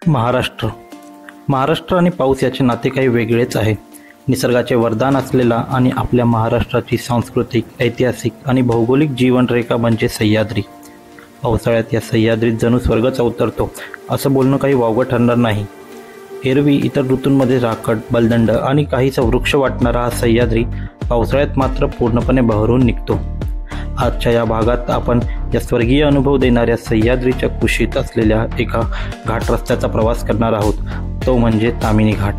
महाराष्ट्र आणि पाऊस याचे नाते काही वेगळेच आहे. निसर्गाचे वरदान असलेला आणि आपल्या महाराष्ट्राची सांस्कृतिक, ऐतिहासिक आणि भौगोलिक जीवनरेखा म्हणजे सह्याद्री. पावसाळ्यात या सह्याद्रीत जणू स्वर्गच अवतरतो असं बोलणं काही वावगं ठरणार नाही. एरवी इतर ऋतूंमध्ये राखड, बलदंड आणि काहीसा वृक्ष वाटणारा हा सह्याद्री पावसाळ्यात मात्र पूर्णपणे बहरून निघतो. आजच्या या भागात आपण या स्वर्गीय अनुभव देणाऱ्या सह्याद्रीच्या कुशीत असलेल्या एका घाट रस्त्याचा प्रवास करणार आहोत. तो म्हणजे ताम्हिणी घाट.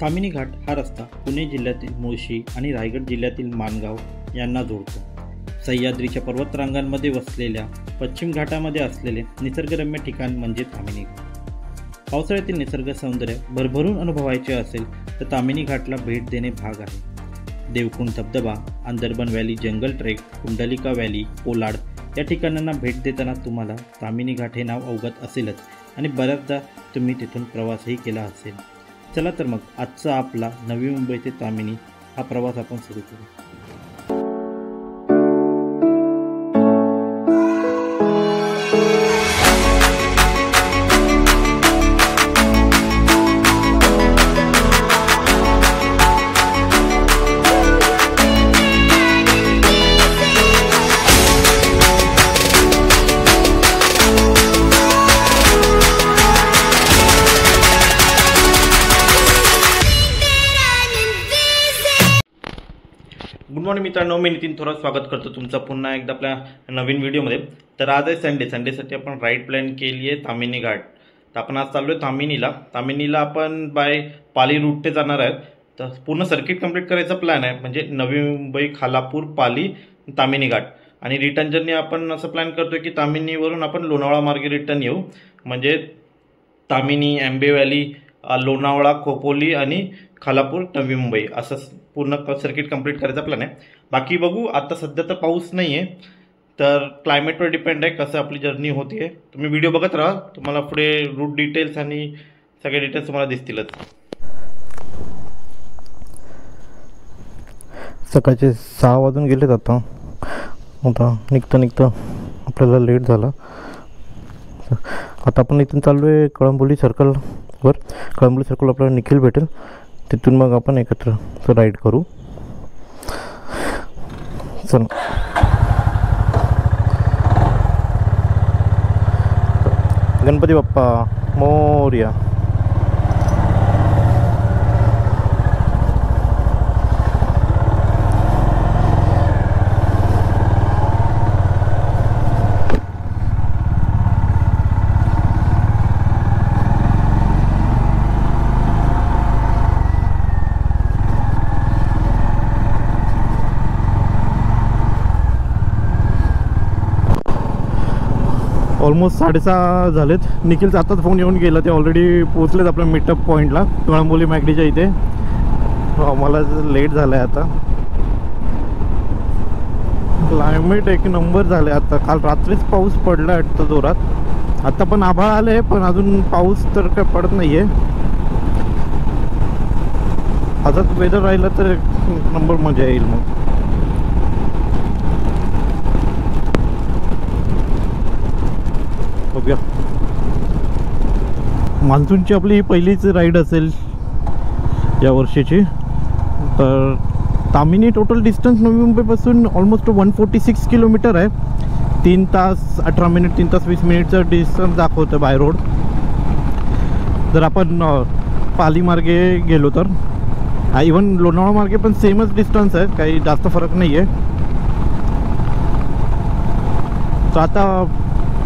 ताम्हिणी घाट हा रस्ता पुणे जिल्ह्यातील मुळशी आणि रायगड जिल्ह्यातील माणगाव यांना जोडतो. सह्याद्रीच्या पर्वतरांगांमध्ये वसलेल्या पश्चिम घाटामध्ये असलेले निसर्गरम्य ठिकाण म्हणजे ताम्हिणी घाट. पावसाळ्यातील निसर्ग सौंदर्य भरभरून अनुभवायचे असेल तर ताम्हिणी घाटला भेट देणे भाग आहे. देवकुंड धबधबा, अंदरबन व्हॅली जंगल ट्रेक, कुंडलिका व्हॅली, कोलाड या ठिकाणांना भेट देताना तुम्हाला ताम्हिणी घाट हे नाव अवगत असेलच आणि बऱ्याचदा तुम्ही तिथून प्रवासही केला असेल. चला तर मग आजचा आपला नवी मुंबई ते ताम्हिणी हा प्रवास आपण सुरू करू. गुड मॉर्निंग मित्रांनो, मी नितीन थोरात स्वागत करतो तुमचं पुन्हा एकदा आपल्या नवीन व्हिडिओमध्ये. तर आज आहे संडेसाठी आपण राईड प्लॅन केली आहे ताम्हिणी घाट. तर आपण आज चाललो आहे ताम्हिणीला आपण बाय पाली रूट ते जाणार आहेत. तर पूर्ण सर्किट कंप्लीट करायचा प्लॅन आहे, म्हणजे नवी मुंबई, खालापूर, पाली, ताम्हिणी घाट. आणि रिटर्न जर्नी आपण असं प्लॅन करतोय की ताम्हिणीवरून आपण लोणावळा मार्गे रिटर्न येऊ, म्हणजे ताम्हिणी, आंबे व्हॅली, लोणावळा, खोपोली आणि खालापूर, नवी मुंबई असं पूर्ण सर्किट कंप्लीट करायचा प्लॅन आहे. बाकी बघू, आता सध्या तर पाऊस नाही आहे, तर क्लायमेटवर डिपेंड आहे कसं आपली जर्नी होते. तुम्ही व्हिडिओ बघत राहा, तुम्हाला पुढे रूट डिटेल्स आणि सगळे डिटेल्स तुम्हाला दिसतीलच. सकाळचे 6 वाजून गेलेत. आता निघता आपल्याला लेट झाला. आता आपण इथून चाललो आहे कळंबोली सर्कलवर. कळंबोली सर्कल आपल्याला निखिल भेटेल, तिथून मग आपण एकत्र राईड करू. चल, गणपती बाप्पा मोरया. ऑलमोस्ट 6:30 झालेत. निखिलचा आताच फोन येऊन गेला, ते ऑलरेडी पोहोचलेत आपल्या मीटअप पॉईंटला कळंबोली मॅगडीच्या इथे. मला लेट झालं आहे. आता क्लायमेट एक नंबर झालं आहे. आता काल रात्रीच पाऊस पडला वाटतं जोरात. आता पण आभाळ आलं आहे, पण अजून पाऊस तर काय पडत नाही आहे. आजच वेदर राहिलं तर एक नंबर मजा येईल. मग बघूया. मान्सूनची आपली ही पहिलीच राईड असेल या वर्षीची. तर ताम्हिणी टोटल डिस्टन्स नवी मुंबईपासून ऑलमोस्ट 146 किलोमीटर आहे. 3 तास 18 मिनिट, 3 तास 20 मिनिटचं डिस्टन्स दाखवतं बाय रोड. जर आपण पाली मार्गे गेलो तर इवन लोणावळा मार्गे पण सेमच डिस्टन्स आहे, काही जास्त फरक नाही आहे. तर आता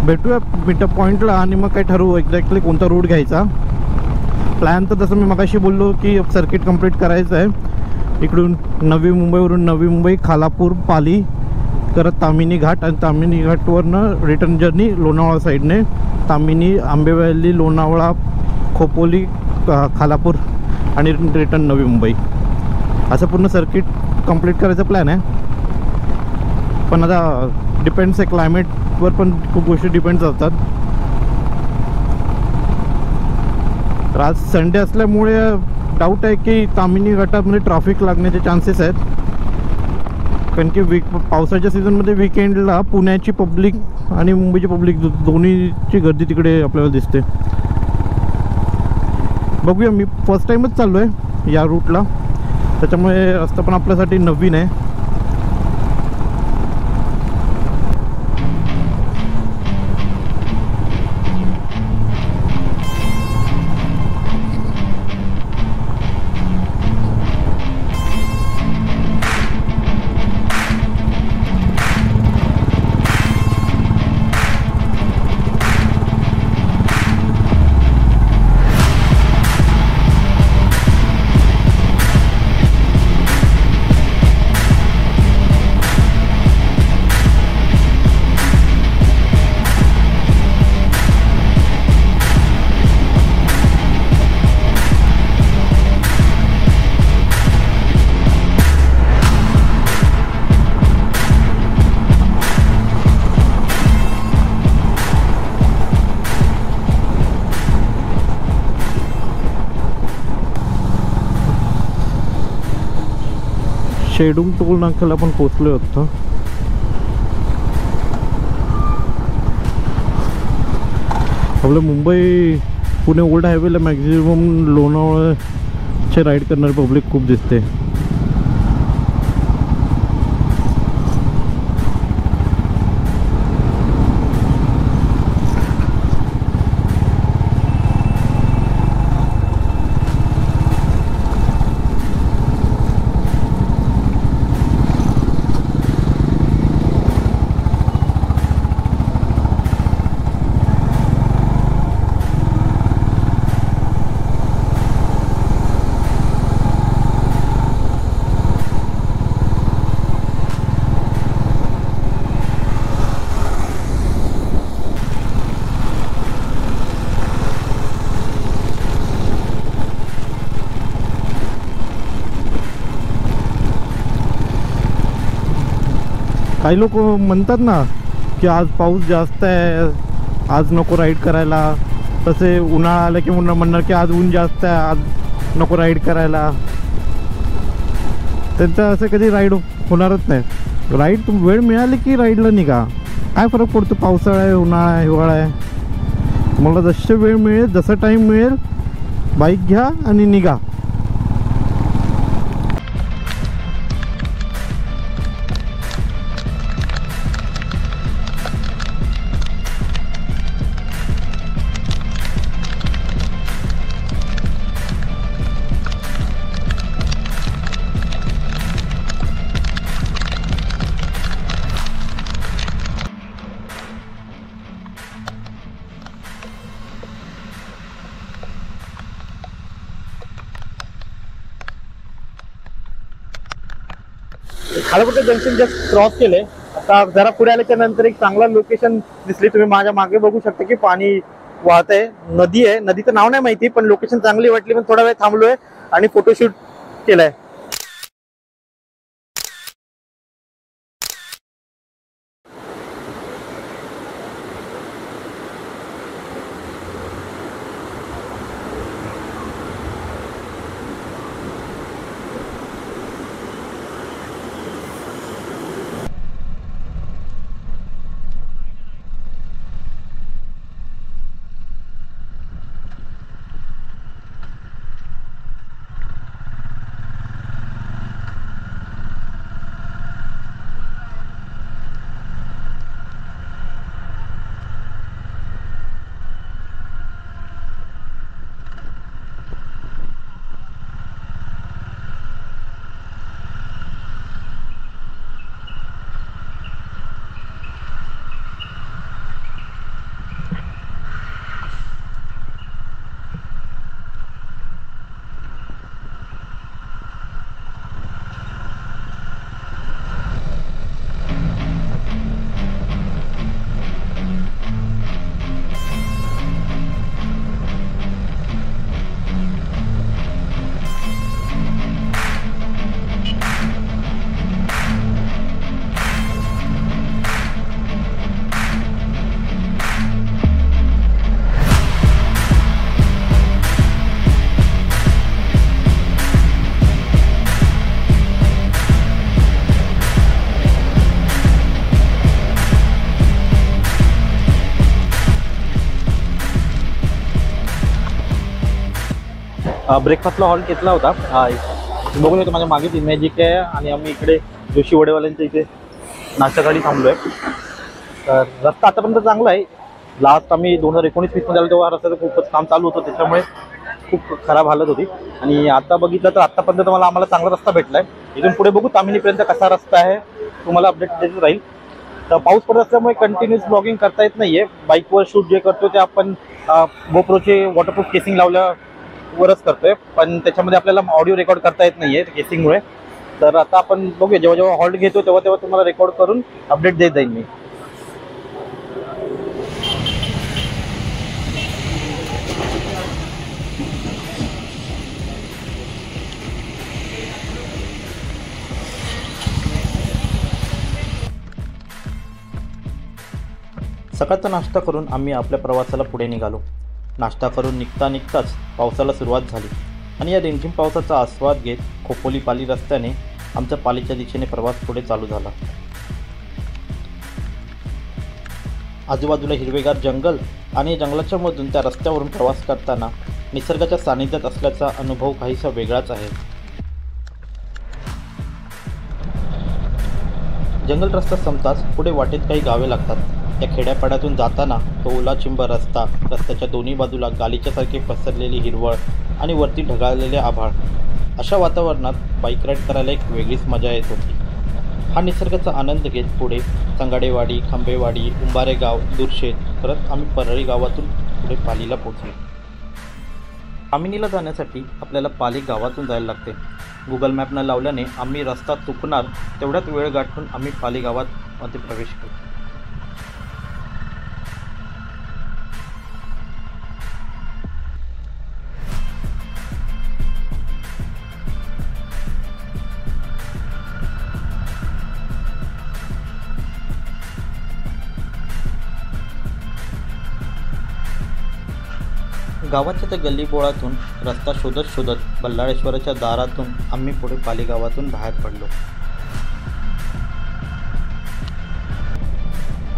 भेटूया मीटअप पॉईंटला आणि मग काय ठरवू एक्झॅक्टली कोणता रूट घ्यायचा. प्लॅन तर जसं मी मगाशी बोललो की सर्किट कंप्लीट करायचं आहे. इकडून नवी मुंबईवरून नवी मुंबई, खालापूर, पाली करत ताम्हिणी घाट, आणि ताम्हिणी घाटवरनं रिटर्न जर्नी लोणावळा साईडने ताम्हिणी, आंबे व्हॅली, लोणावळा, खोपोली, खालापूर आणि रिटर्न नवी मुंबई. असं पूर्ण सर्किट कंप्लीट करायचा प्लॅन आहे. पण आता डिपेंड्स आहे, क्लायमेटवर पण खूप गोष्टी डिपेंड असतात. तर आज संडे असल्यामुळे डाऊट आहे की ताम्हिणी घाटामध्ये ट्रॅफिक लागण्याचे चान्सेस आहेत, कारण की पावसाच्या सीझनमध्ये विकेंडला पुण्याची पब्लिक आणि मुंबईची पब्लिक दोन्हीची गर्दी तिकडे आपल्याला दिसते. बघूया. मी फर्स्ट टाईमच चाललो आहे या रूटला, त्याच्यामुळे रस्ता पण आपल्यासाठी नवीन आहे. शेडूम टोल नाक्याला पण पोचलो होतो. आपलं मुंबई पुणे ओल्ड हायवेला मॅक्झिमम लोणावळ्याचे राईड करणारी पब्लिक खूप दिसते. काही लोक म्हणतात ना की आज पाऊस जास्त आहे, आज नको राईड करायला. तसे उन्हाळा आला की म्हणणार की आज ऊन जास्त आहे, आज नको राईड करायला. त्यांचं असं कधी राईड होणारच नाही. राईड वेळ मिळाली की राईडला निघा. काय फरक पडतो पावसाळा आहे, उन्हाळा आहे, हिवाळा आहे. मला जसं वेळ मिळेल, जसं टाईम मिळेल बाईक घ्या आणि निघा. खालापूरचं जंक्शन जस्ट क्रॉस केले. आता जरा पुढे आल्याच्या नंतर एक चांगला लोकेशन दिसली. तुम्ही माझ्या मागे बघू शकता की पाणी वाहत आहे. नदी आहे. नदीचं नाव नाही माहिती, पण लोकेशन चांगली वाटली. पण थोडा वेळ थांबलोय आणि फोटोशूट केलाय. ब्रेकफास्टला हॉल्ट घेतला होता. बघून येतो माझ्या मागेच इमॅजिक आहे आणि आम्ही इकडे जोशी वडेवाल्यांच्या इथे नाश्त्यासाठी थांबलो आहे. तर रस्ता आतापर्यंत चांगला आहे. लास्ट आम्ही 2019-20 आलो तेव्हा रस्त्याचं खूपच काम चालू होतं, त्याच्यामुळे खूप खराब हालत होती. आणि आता बघितलं तर आत्तापर्यंत आम्हाला चांगला रस्ता भेटला आहे. इथून पुढे बघू तामिनीपर्यंत कसा रस्ता आहे, तुम्हाला अपडेट देत राहील. तर पाऊस पडत असल्यामुळे कंटिन्यूस ब्लॉगिंग करता येत नाही आहे. बाईकवर शूट जे करतो ते आपण गोप्रोचे वॉटरप्रूफ केसिंग लावल्यावरच करतो आहे, पण त्याच्यामध्ये आपल्याला ऑडिओ रेकॉर्ड करता येत नाही आहे केसिंगमुळे. तर आता आपण बघूया, जेव्हा जेव्हा हॉल्ट घेतो तेव्हा तुम्हाला रेकॉर्ड करून अपडेट देत जाईल मी. सकाळचा नाश्ता करून आम्ही आपल्या प्रवासाला पुढे निघालो. नाश्ता करून निघताच पावसाला सुरुवात झाली आणि या रिमझिम पावसाचा आस्वाद घेत खोपोली पाली रस्त्याने आमच्या पालीच्या दिशेने प्रवास पुढे चालू झाला. आजूबाजूला हिरवेगार जंगल आणि जंगलाच्या मधून त्या रस्त्यावरून प्रवास करताना निसर्गाच्या सानिध्यात असल्याचा अनुभव काहीसा वेगळाच आहे. जंगल रस्ता संपताच पुढे वाटेत काही गावे लागतात. त्या खेड्यापाड्यातून जाताना तो ओलाचिंब रस्त्याच्या दोन्ही बाजूला गालिच्यासारखे पसरलेली हिरवळ आणि वरती ढगाळलेले आभाळ, अशा वातावरणात बाईक राईड करायला एक वेगळीच मजा येत होती. हा निसर्गाचा आनंद घेत पुढे संगाडेवाडी, खांबेवाडी, उंबारे गाव, दुर्शेत करत आम्ही परळी गावातून पुढे पालीला पोहोचलो. तामिनीला जाण्यासाठी आपल्याला पाली गावातून जायला लागते. गुगल मॅप न लावल्याने आम्ही रस्ता चुकणार तेवढ्यात वेळ गाठून आम्ही पाली गावात प्रवेश केला. गावाच्या त्या गल्लीबोळातून रस्ता शोधत बल्लाळेश्वराच्या दारातून आम्ही पुढे पाली गावातून बाहेर पडलो.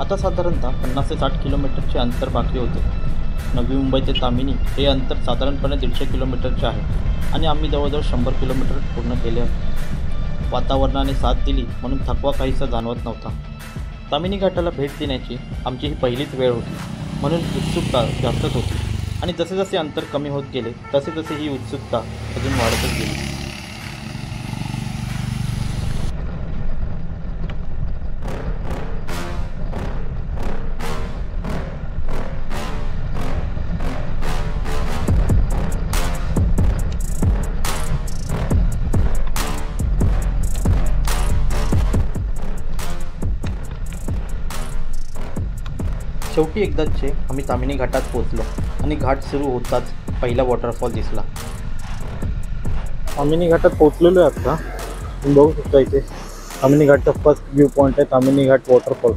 आता साधारणतः 50 ते 60 किलोमीटरचे अंतर बाकी होते. नवी मुंबई ते तामिनी हे अंतर साधारणपणे 150 किलोमीटरचे आहे आणि आम्ही जवळजवळ 100 किलोमीटर पूर्ण केले आहे. वातावरणाने साथ दिली म्हणून थकवा काहीसा जाणवत नव्हता. तामिनी घाटाला भेट देण्याची आमची ही पहिलीच वेळ होती, म्हणून उत्सुकता जास्तच होती आणि जसे जसे अंतर कमी होत गेले तसे ही उत्सुकता अजून वाढतच गेली. शेवटी एकदाचे आम्ही तामिनी घाटात पोहोचलो आणि घाट सुरू होताच पहिला वॉटरफॉल दिसला. तामिनी घाटात पोहोचलेलो आहे आता. तुम्ही बघू शकता इथे तामिनी घाटचा फर्स्ट व्ह्यू पॉईंट आहे, तामिनी घाट वॉटरफॉल.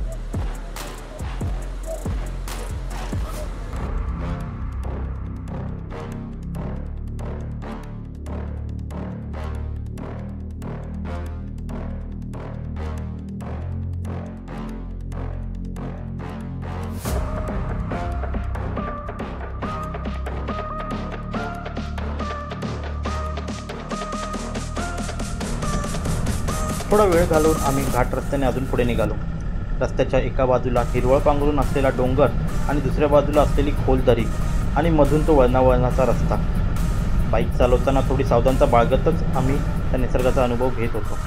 थोडा वेळ घालवून आम्ही घाट रस्त्याने अजून पुढे निघालो. रस्त्याच्या एका बाजूला हिरवळ पांघरून असलेला डोंगर आणि दुसऱ्या बाजूला असलेली खोल दरी आणि मधून तो वळणावळणाचा रस्ता. बाईक चालवताना थोडी सावधानता बाळगतच आम्ही त्या निसर्गाचा अनुभव घेत होतो.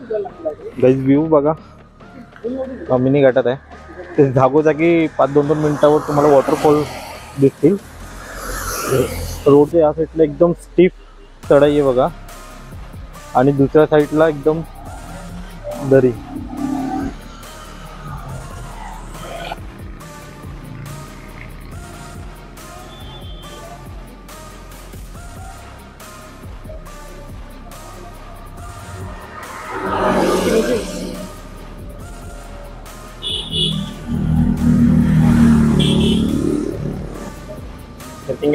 गाईज व्ह्यू बघा मिनी घाटात आहे. ते जागोजागी 5-2 मिनिटावर तुम्हाला वॉटरफॉल दिसतील. रोडच्या या साईडला एकदम स्टीफ चढाई आहे बघा आणि दुसऱ्या साईडला एकदम दरी.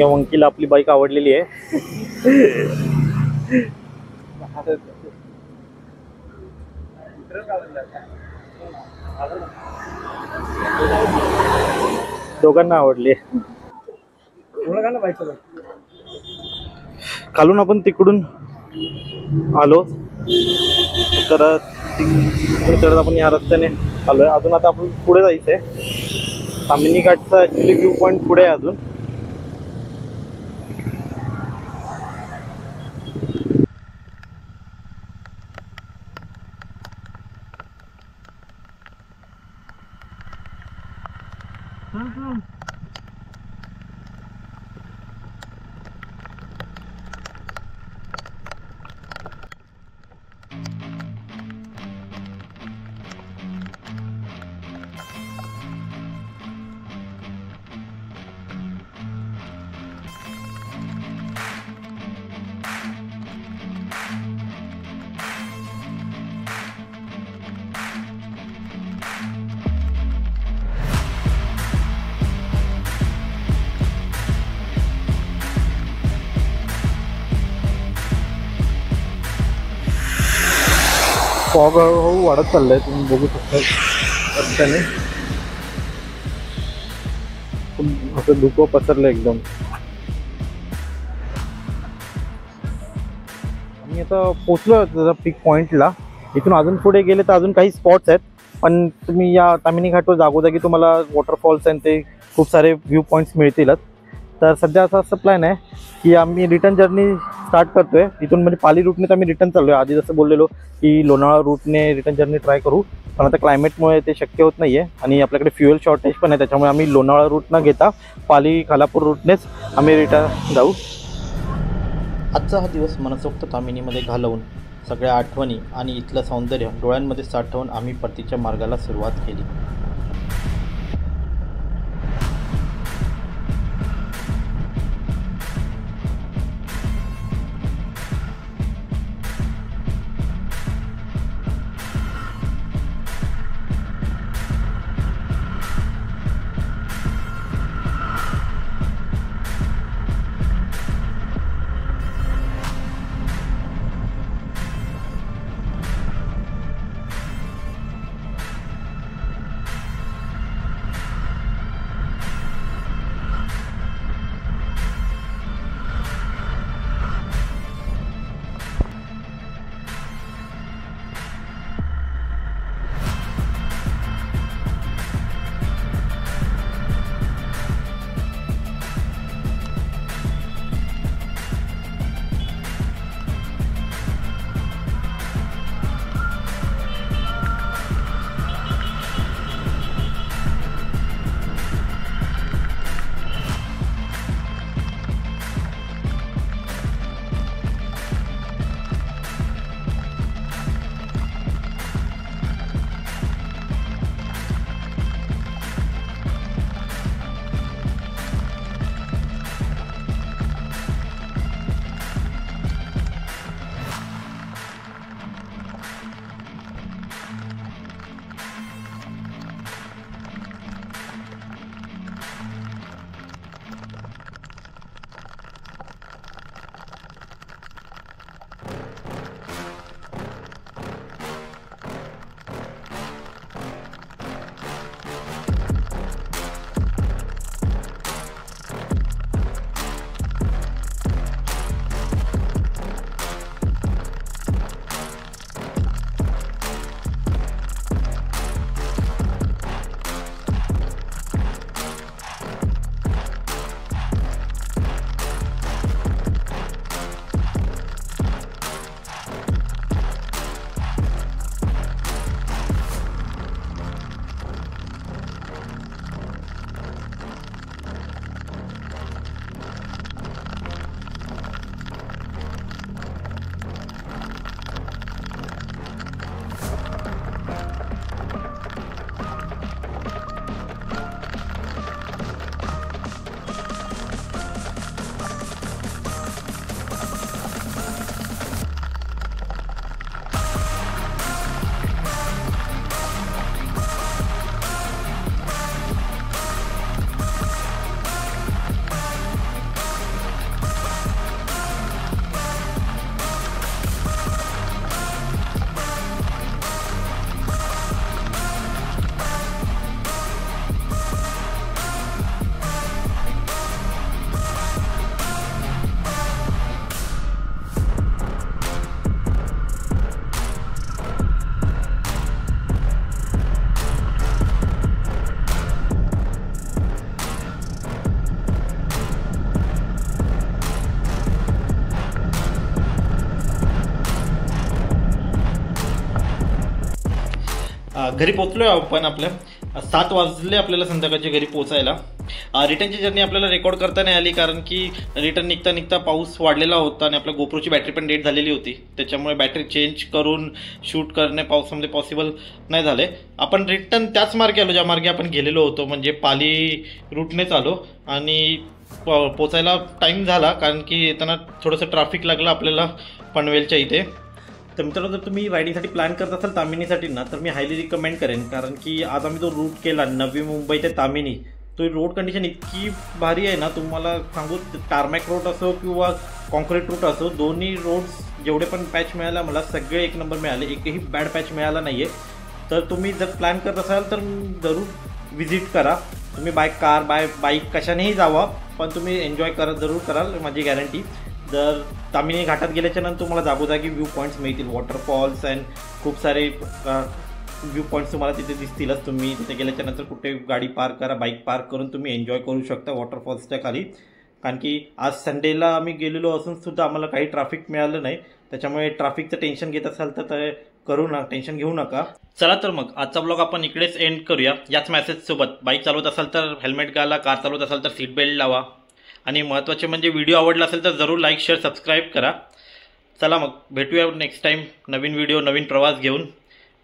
वंकीला आपली बाईक आवडलेली आहे. दोघांना आवडली. खालून आपण तिकडून आलो तर चढत आपण या रस्त्याने आलोय. अजून आता आपण पुढे जायचंय. ताम्हिणी घाटचा ऍक्च्युली व्ह्यू पॉइंट पुढे आहे अजून. फॉग हळूहळू वाढत चाललाय. तुम्ही बघू शकता रस्त्याने असं धुकं पसरलं एकदम. आम्ही आता पोचलो त्याचा पीक पॉईंटला. इथून अजून पुढे गेले तर अजून काही स्पॉट्स आहेत, पण तुम्ही या ताम्हिणी घाटवर जागोजागी तुम्हाला वॉटरफॉल्स आणि ते खूप सारे व्ह्यू पॉईंट्स मिळतीलच. तर सध्या असं प्लॅन आहे की आम्ही रिटर्न जर्नी स्टार्ट करतोय इथून. म्हणजे पाली रूटने तर आम्ही रिटर्न चाललो आहे. आधी जसं बोललेलो की लोणावळा रूटने रिटर्न जर्नी ट्राय करू, पण आता क्लायमेटमुळे ते शक्य होत नाही आहे आणि आपल्याकडे फ्युएल शॉर्टेज पण आहे. त्याच्यामुळे आम्ही लोणावळा रूट न घेता पाली खालापूर रूटनेच आम्ही रिटर्न जाऊ. आजचा हा दिवस मनसोक्त ताम्हिणीमध्ये घालवून सगळ्या आठवणी आणि इथलं सौंदर्य डोळ्यांमध्ये साठवून आम्ही परतीच्या मार्गाला सुरुवात केली. घरी पोहोचलो आहे आपण. आपल्या 7 वाजले आपल्याला संध्याकाळच्या घरी पोहोचायला. रिटर्नची जर्नी आपल्याला रेकॉर्ड करता नाही आली कारण की रिटर्न निघता निघता पाऊस वाढलेला होता आणि आपल्या गोप्रोची बॅटरी पण डेड झालेली होती. त्याच्यामुळे बॅटरी चेंज करून शूट करणे पावसामध्ये पॉसिबल नाही झाले. आपण रिटर्न त्याच मार्गे आलो ज्या मार्गे आपण गेलेलो होतो, म्हणजे पाली रूटनेच आलो आणि पोचायला टाईम झाला कारण की येताना थोडंसं ट्रॅफिक लागलं आपल्याला पनवेलच्या इथे. तर मित्रांनो, जर तुम्ही रायडिंगसाठी प्लॅन करत असाल तामिनीसाठी ना, तर मी हायली रिकमेंड करेन कारण की आज आम्ही तो रूट केला नवी मुंबई ते तामिनी. तो रोड कंडिशन इतकी भारी आहे ना, तुम्हाला सांगू, टार्मॅक रोड असो किंवा कॉन्क्रीट रूट असो, दोन्ही रोड्स जेवढे पण पॅच मिळाला मला सगळे एक नंबर मिळाले, एकही बॅड पॅच मिळाला नाही आहे. तर तुम्ही जर प्लॅन करत असाल तर जरूर विजिट करा. तुम्ही बाईक कशानेही जावा, पण तुम्ही एन्जॉय जरूर कराल, माझी गॅरंटी. जर तामिनी घाटात गेल्याच्या नंतर तुम्हाला जागोजागी व्ह्यू पॉईंट्स मिळतील, वॉटरफॉल्स अँड खूप सारे व्ह्यू पॉईंट्स तुम्हाला तिथे दिसतीलच. तुम्ही तिथे गेल्याच्या नंतर कुठे गाडी पार्क करा, बाईक पार्क करून तुम्ही एन्जॉय करू शकता वॉटरफॉल्सच्या खाली. कारण की आज संडेला आम्ही गेलेलो असून सुद्धा आम्हाला काही ट्रॅफिक मिळालं नाही. त्याच्यामुळे ट्रॅफिकचं टेन्शन घेत असाल तर टेन्शन घेऊ नका. चला तर मग आजचा ब्लॉग आपण इकडेच एंड करूया. याच मेसेजसोबत बाईक चालवत असाल तर हेल्मेट घाला, कार चालवत असाल तर सीट बेल्ट लावा आणि महत्त्वाचे म्हणजे व्हिडिओ आवडला असेल तर जरूर लाईक, शेअर, सबस्क्राईब करा. चला मग भेटूया नेक्स्ट टाईम नवीन व्हिडिओ, नवीन प्रवास घेऊन.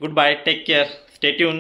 Good bye, take care, stay tune.